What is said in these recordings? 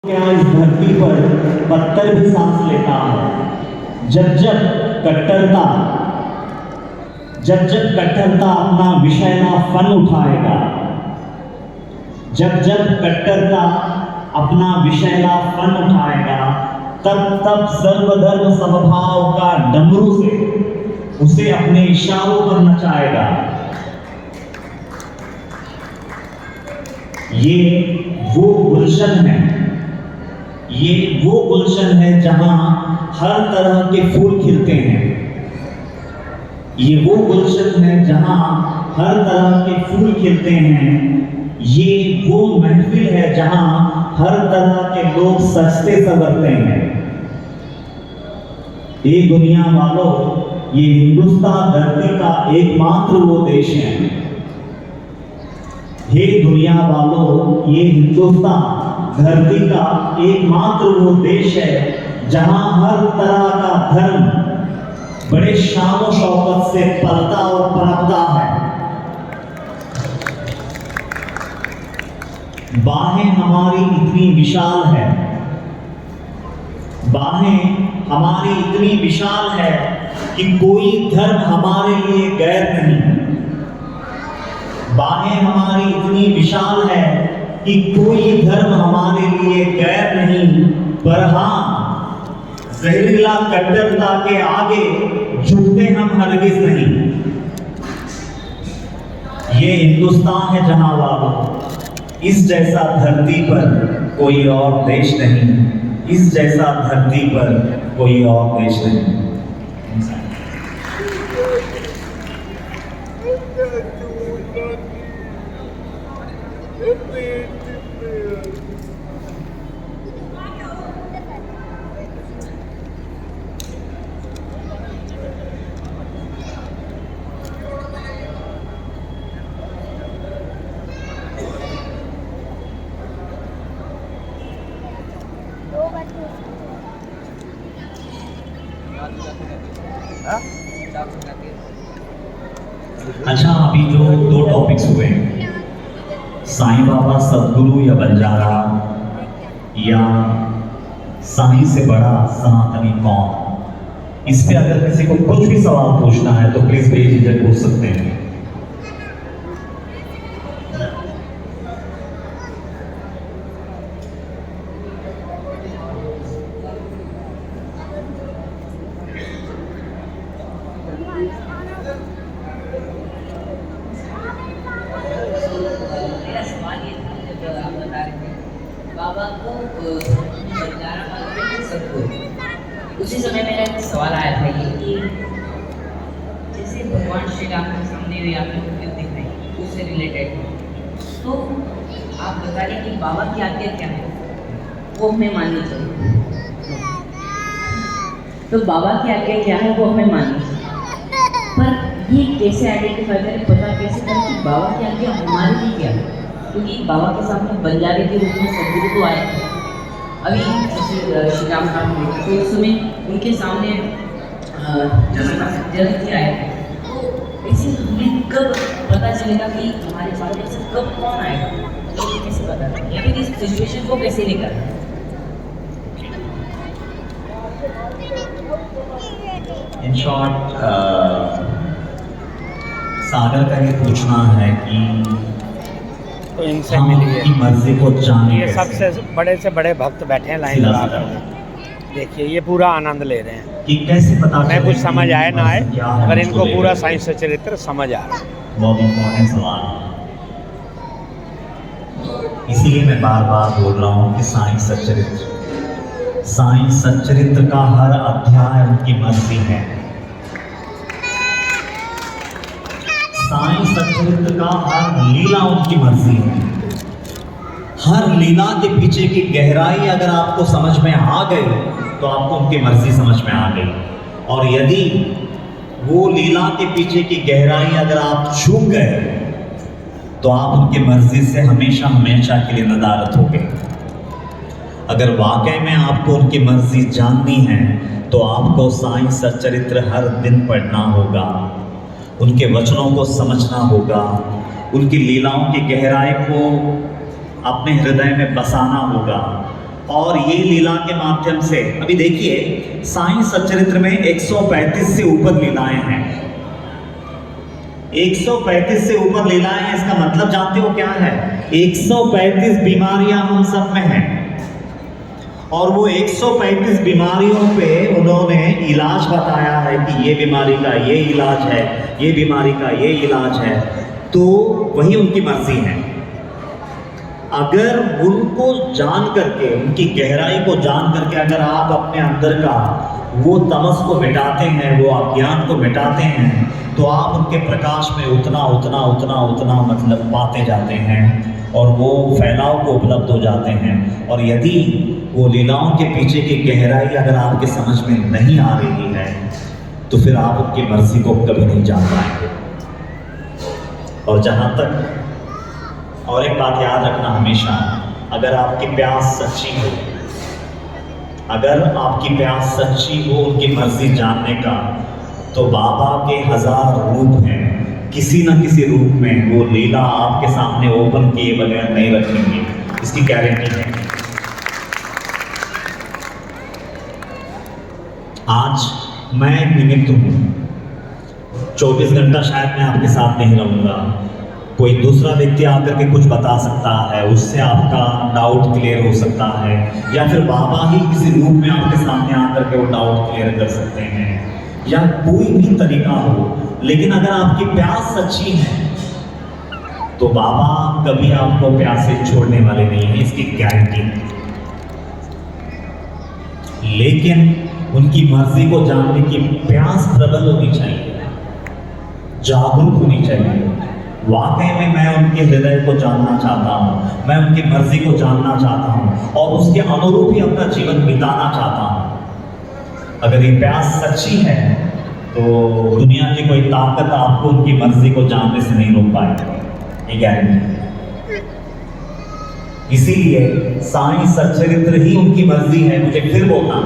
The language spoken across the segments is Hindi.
क्या इस धरती पर पत्थर भी सांस लेता है। जब जब कट्टरता अपना विषैला फन उठाएगा, जब जब कट्टरता अपना विषैला फन उठाएगा, तब तब सर्वधर्म समभाव का डमरू से उसे अपने इशारों पर नचाएगा। ये वो गुलशन है, ये वो गुलशन है जहां हर तरह के फूल खिलते हैं। ये वो गुलशन है जहां हर तरह के फूल खिलते हैं। ये वो महफिल है जहां हर तरह के लोग सजते संवरते हैं। ये दुनिया वालों, ये हिंदुस्तान धरती का एकमात्र वो देश है। हे दुनिया वालों, ये हिंदुस्तान धरती का एकमात्र वो देश है जहां हर तरह का धर्म बड़े शान और शौकत से पलता और पनपता है। बाहें हमारी इतनी विशाल है, बाहें हमारी इतनी विशाल है कि कोई धर्म हमारे लिए गैर नहीं। बाहें हमारी इतनी विशाल है कि कोई धर्म हमारे लिए गैर नहीं, पर हाँ, जहरीला कट्टरता के आगे झुकते हम हरगिज नहीं। ये हिंदुस्तान है जहां वालों, इस जैसा धरती पर कोई और देश नहीं, इस जैसा धरती पर कोई और देश नहीं। अच्छा, अभी जो दो टॉपिक्स हुए, साईं बाबा सदगुरु या बंजारा, या साईं से बड़ा सनातनी कौन, इस पे अगर किसी को कुछ भी सवाल पूछना है तो प्लीज बेझिझक पूछ सकते हैं। बाबा को बंजारा मानते हैं सदगुरु। उसी समय मेरा एक सवाल आया था ये कि जैसे भगवान श्री राम के सामने भी आपने मुझे दिख रही, उससे रिलेटेड, तो आप बता रहे कि बाबा की आज्ञा क्या है वो हमें माननी चाहिए। तो बाबा की आज्ञा क्या है वो हमें माननी चाहिए, पर ये कैसे आइडेंटिफाई करें, पता कैसे करें कि बाबा की आज्ञा हमारे लिए क्या है? क्योंकि बाबा के सामने बंजारे के रूप में सदगुरु तो आए थे, अभी जैसे श्री राम नाम हुए तो उस समय उनके सामने जनक जी आए थे। तो ऐसे हमें कब पता चलेगा कि हमारे पास ऐसे कब कौन आएगा, तो ये कैसे पता चलेगा, या फिर इस सिचुएशन को कैसे लेकर? इन शॉर्ट, सागर का ये पूछना है कि तो इनसे मिलिए, की मर्जी को जाने, ये सबसे बड़े से बड़े भक्त बैठे हैं लाइन लगा कर, देखिए ये पूरा आनंद ले रहे हैं कि कैसे पता मैं कुछ समझ आए ना आए, अगर इनको पूरा साइंस साइंस चरित्र समझ आ रहा है। बहुत इम्पोर्टेंट सवाल है, इसीलिए मैं बार बार बोल रहा हूँ कि साइंस सच्चरित्र का हर अध्याय उनकी मर्जी है। साईं सच्चरित्र का हर लीला उनकी मर्जी है। हर लीला के पीछे की गहराई अगर आपको समझ में आ गई तो आपको उनकी मर्जी समझ में आ गई, और यदि वो लीला के पीछे की गहराई अगर आप चूक गए तो आप उनकी मर्जी से हमेशा हमेशा के लिए नदारत हो गए। अगर वाकई में आपको उनकी मर्जी जाननी है तो आपको साईं सच्चरित्र हर दिन पढ़ना होगा, उनके वचनों को समझना होगा, उनकी लीलाओं की गहराई को अपने हृदय में बसाना होगा, और ये लीला के माध्यम से अभी देखिए साईं सच्चरित्र में 135 से ऊपर लीलाएं हैं। 135 से ऊपर लीलाएं हैं, इसका मतलब जानते हो क्या है? 135 बीमारियां हम सब में हैं और वो 135 बीमारियों पे उन्होंने इलाज बताया है कि ये बीमारी का ये इलाज है, ये बीमारी का ये इलाज है। तो वही उनकी मर्जी है। अगर उनको जान करके, उनकी गहराई को जान करके अगर आप अपने अंदर का वो तमस को मिटाते हैं, वो अज्ञान को मिटाते हैं, तो आप उनके प्रकाश में उतना उतना उतना उतना मतलब पाते जाते हैं और वो फैलाव को उपलब्ध हो जाते हैं। और यदि वो लीलाओं के पीछे की गहराई अगर आपके समझ में नहीं आ रही है तो फिर आप उनकी मर्जी को कभी नहीं जान पाएंगे। और जहाँ तक और एक बात याद रखना हमेशा, अगर आपकी प्यास सच्ची हो, अगर आपकी प्यास सच्ची हो उनकी मर्जी जानने का, तो बाबा के 1000 रूप हैं, किसी न किसी रूप में वो लीला आपके सामने ओपन किए बगैर नहीं रखेंगे, इसकी गारंटी है। आज मैं एक निमित्त हूँ, 24 घंटा शायद मैं आपके साथ नहीं रहूँगा। कोई दूसरा व्यक्ति आकर के कुछ बता सकता है, उससे आपका डाउट क्लियर हो सकता है, या फिर बाबा ही किसी रूप में आपके सामने आकर के वो डाउट क्लियर कर सकते हैं, या कोई भी तरीका हो। लेकिन अगर आपकी प्यास सच्ची है तो बाबा कभी आपको प्यासे छोड़ने वाले नहीं है, इसकी गारंटी है। लेकिन उनकी मर्जी को जानने की प्यास प्रबल होनी चाहिए, जागरूक होनी चाहिए। वाकई में मैं उनके हृदय को जानना चाहता हूँ, मैं उनकी मर्जी को जानना चाहता हूँ और उसके अनुरूप ही अपना जीवन बिताना चाहता हूँ। अगर ये प्यास सच्ची है तो दुनिया की कोई ताकत आपको उनकी मर्जी को जानने से नहीं रोक पाएगी, ये गारंटी। इसीलिए साईं सच्चरित्र ही उनकी मर्जी है। मुझे फिर बोलना,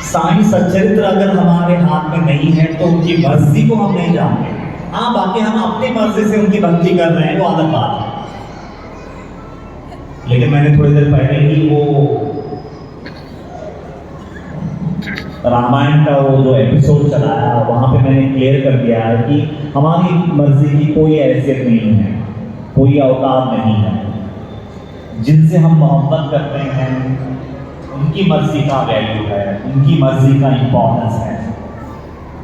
साईं सच्चरित्र अगर हमारे हाथ में नहीं है तो उनकी मर्जी को हम नहीं जानते। हाँ, बाकी हम अपनी मर्जी से उनकी भक्ति कर रहे हैं, वो अलग बात है। लेकिन मैंने थोड़ी देर पहले ही वो रामायण का वो जो एपिसोड चलाया, वहां पे मैंने क्लियर कर दिया है कि हमारी मर्जी की कोई हैसियत नहीं है, कोई अवतार नहीं है। जिनसे हम मोहब्बत करते हैं उनकी मर्जी का वैल्यू है, उनकी मर्जी का इंपॉर्टेंस है।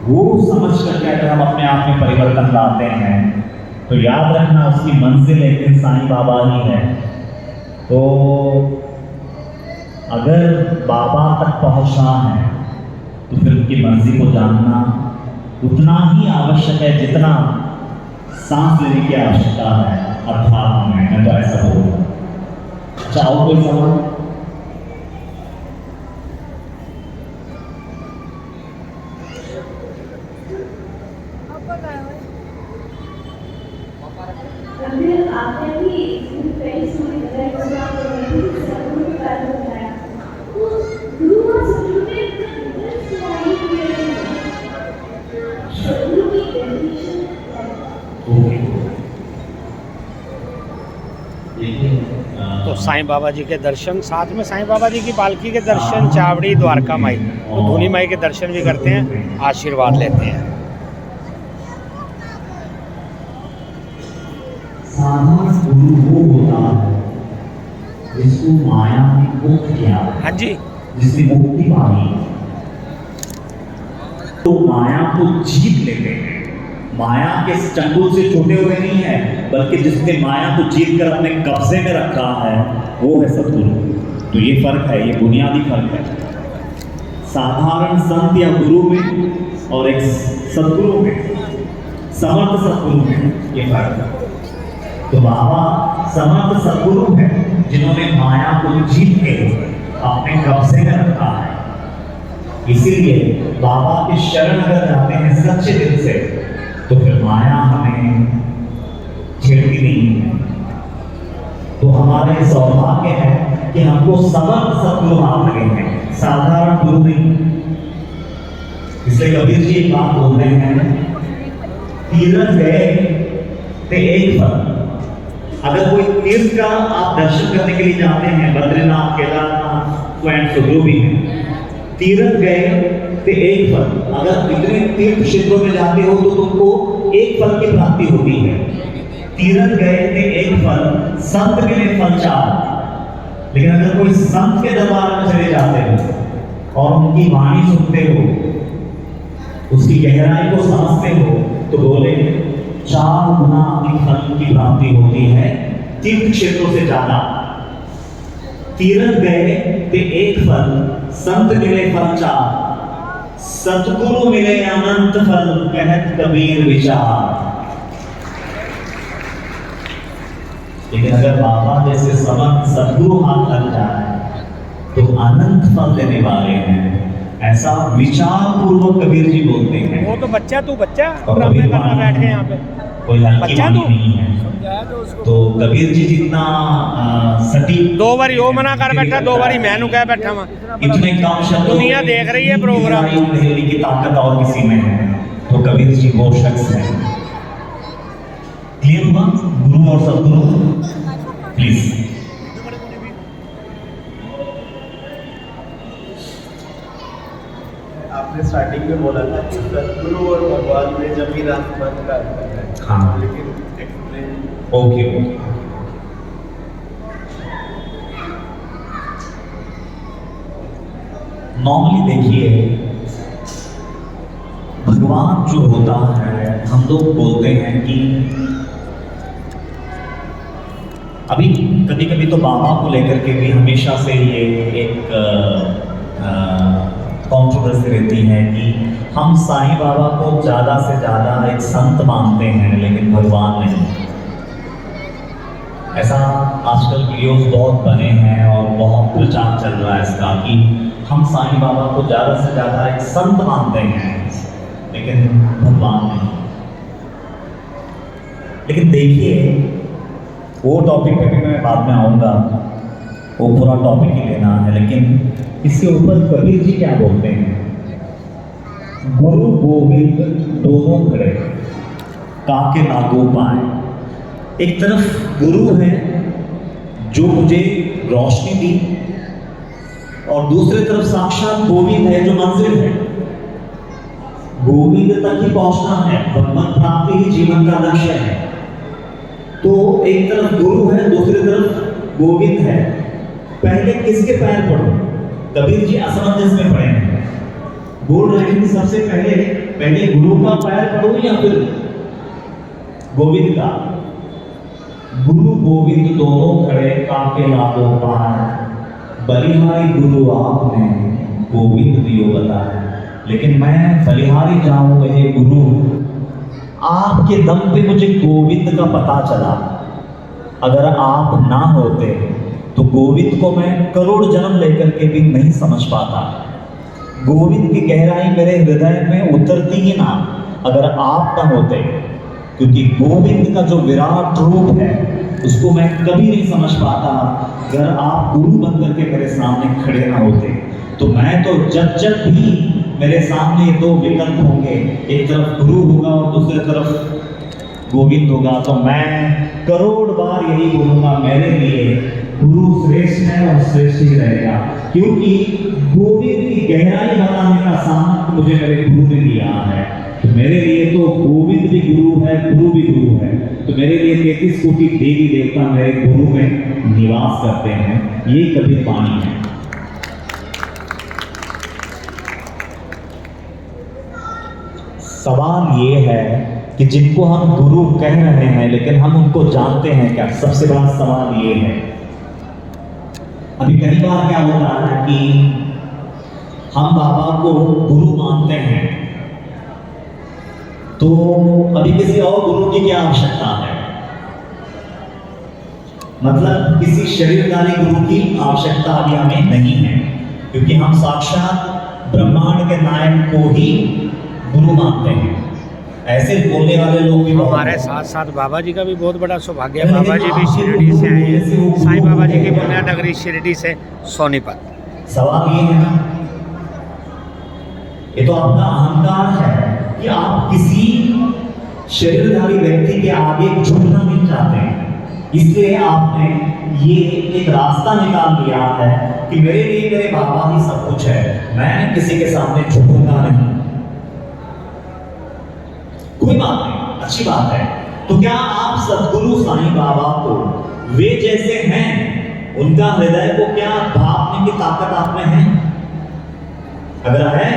वो समझ करके अगर हम अपने आप में परिवर्तन लाते हैं तो याद रखना उसकी मंजिल लेकिन साईं बाबा ही है। तो अगर बाबा तक पहुंचना है तो फिर उनकी मर्जी को जानना उतना ही आवश्यक है जितना सांस लेने की आवश्यकता है अध्यात्म में। मैं तो ऐसा बोलूँ। अच्छा, और कोई सवाल? आपने भी तो साईं बाबा जी के दर्शन, साथ में साईं बाबा जी की पालकी के दर्शन, चावड़ी, द्वारका माई, तो धूनी माई के दर्शन भी करते हैं, आशीर्वाद लेते हैं। साधारण गुरु वो होता है जिसको माया ने मुक्त किया, हाँ जी, जिसने मुक्ति पाई, तो माया को जीत लेते हैं। माया के चंगुल से छूटे हुए नहीं है, बल्कि जिसने माया को जीत कर अपने कब्जे में रखा है वो है सद्गुरु। तो ये फर्क है, ये बुनियादी फर्क है साधारण संत या गुरु में और एक सद्गुरु में, समर्थ सद्गुरु में, ये फर्क है। तो बाबा समर्थ सद्गुरु है जिन्होंने माया को जीत के अपने कब्जे में रखा है। इसीलिए बाबा के शरण अगर जाते हैं सच्चे दिल से तो फिर माया हमें छेड़ती नहीं है। तो हमारे सौभाग्य है कि हमको समर्थ सद्गुरु हाथ लगे हैं, साधारण गुरु नहीं। इसलिए कबीर जी एक बात बोल रहे हैं, तीरथ गए ते एक फल, अगर कोई तीर्थ का आप दर्शन करने के लिए जाते हैं, बद्रीनाथ, केदारनाथ, तो एंड जो भी है, तीर्थ गए तो एक फल, अगर इतने तीर्थ क्षेत्रों में जाते हो तो तुमको एक फल की प्राप्ति होती है। तीर्थ गए थे एक फल, संत मिले फल 4। लेकिन अगर कोई संत के दरबार में चले जाते हो और उनकी वाणी सुनते हो, उसकी गहराई को समझते हो, तो बोले 4 गुना अधिक फल की प्राप्ति होती है तीर्थ क्षेत्रों से ज्यादा। तीर्थ गए थे एक फल, संत मिले फल 4, सतगुरु मिले अनंत फल, कहत कबीर विचार। लेकिन अगर बाबा जैसे समर्थ सदगुरु हाथ लग जाए तो अनंत फल देने वाले हैं, ऐसा विचार पूर्वक कबीर जी बोलते हैं। वो तो बच्चा, तू बच्चा और ड्रामे कबीर करना बैठ के यहाँ पे, कोई हल्की बच्चा वाणी तू। नहीं है। तो कबीर जी जितना सटीक, 2 बारी वो मना कर बैठा, 2 बारी मैनू कह बैठा वहां। इतने कम शब्दों दुनिया में देख रही है प्रोग्राम। गहराई की ताकत और किसी में है, तो कबीर जी वो शख्स है। क्लियर हुआ? गुरु और सदगुरु, प्लीज। आपने स्टार्टिंग में बोला था कि सदगुरु और भगवान में जब भी रास्ता बंद करते हैं, हाँ। लेकिन एक्सप्लेन। Okay okay. नॉर्मली देखिए, भगवान जो होता है, हम लोग बोलते हैं कि अभी कभी कभी तो बाबा को लेकर के भी हमेशा से ये एक कॉन्ट्रोवर्सी रहती है कि हम साईं बाबा को ज़्यादा से ज़्यादा एक संत मानते हैं, लेकिन भगवान नहीं। ऐसा आजकल वीडियोस बहुत बने हैं और बहुत प्रचार चल रहा है इसका कि हम साईं बाबा को ज़्यादा से ज़्यादा एक संत मानते हैं, लेकिन भगवान नहीं। लेकिन देखिए, वो टॉपिक पे भी मैं बाद में आऊँगा, वो पूरा टॉपिक ही लेना है, लेकिन इसके ऊपर कबीर जी क्या बोलते हैं? गुरु गोविंद दोनों खड़े, काके नागो पाए। एक तरफ गुरु है जो मुझे रोशनी दी, और दूसरी तरफ साक्षात गोविंद है जो मंजिल है। गोविंद तक ही पहुंचना है, भगवत प्राप्ति ही जीवन का लक्ष्य है। तो एक तरफ गुरु है, दूसरी तरफ गोविंद है। पहले किसके पैर पढ़ो? कबीर जी असमंजस में पड़े हैं, बोल रहे हैं कि सबसे पहले गुरु का पैर पढ़ो या फिर गोविंद का? गुरु गोविंद दोनों खड़े, काके लागो पार, बलिहारी गुरु आपने गोविंद दियो बताया। लेकिन मैं बलिहारी जाऊं कहे गुरु, आपके दम पे मुझे गोविंद का पता चला। अगर आप ना होते तो गोविंद को मैं करोड़ जन्म लेकर के भी नहीं समझ पाता। गोविंद की गहराई मेरे हृदय में उतरती ही ना अगर आप ना होते, क्योंकि गोविंद का जो विराट रूप है उसको मैं कभी नहीं समझ पाता अगर आप गुरु बनकर के मेरे सामने खड़े ना होते। तो मैं तो जब भी मेरे सामने 2 विकल्प होंगे, एक तरफ गुरु होगा और दूसरी तरफ गोविंद होगा, तो मैं करोड़ बार यही बोलूंगा, मेरे लिए गुरु श्रेष्ठ है और श्रेष्ठ ही रहेगा, क्योंकि गोविंद की गहराई बताने का सामर्थ्य मुझे मेरे गुरु ने दिया है। तो मेरे लिए तो गोविंद भी गुरु है, गुरु भी गुरु है। तो मेरे लिए 33 कोटि देवी देवता मेरे गुरु में निवास करते हैं। ये कबीर वाणी है। सवाल ये है कि जिनको हम गुरु कह रहे हैं, लेकिन हम उनको जानते हैं क्या? सबसे बड़ा सवाल ये है। अभी कई बार क्या होता है कि हम बाबा को गुरु मानते हैं, तो अभी किसी और गुरु की क्या आवश्यकता है? मतलब किसी शरीरधारी गुरु की आवश्यकता अभी हमें नहीं है, क्योंकि हम साक्षात ब्रह्मांड के नायक को ही गुरु मानते हैं। ऐसे बोलने वाले लोग भी हमारे साथ साथ बाबा जी का भी बहुत बड़ा सौभाग्य है। बाबा जी भी शिरडी से आए हैं, साईं बाबा जी की पुण्य नगरी शिरडी से सोनीपत। सवाल ये है ना, ये तो आपका अहंकार है कि आप किसी शरीरधारी व्यक्ति के आगे झुकना नहीं चाहते हैं। इसलिए आपने ये एक रास्ता निकाल लिया है कि मेरे लिए मेरे बाबा ही सब कुछ है, मैं किसी के सामने झुकूंगा नहीं। कोई बात नहीं, अच्छी बात है। तो क्या आप सद्गुरु साईं बाबा को वे जैसे हैं, उनका हृदय को क्या भापने की ताकत आप में है? अगर है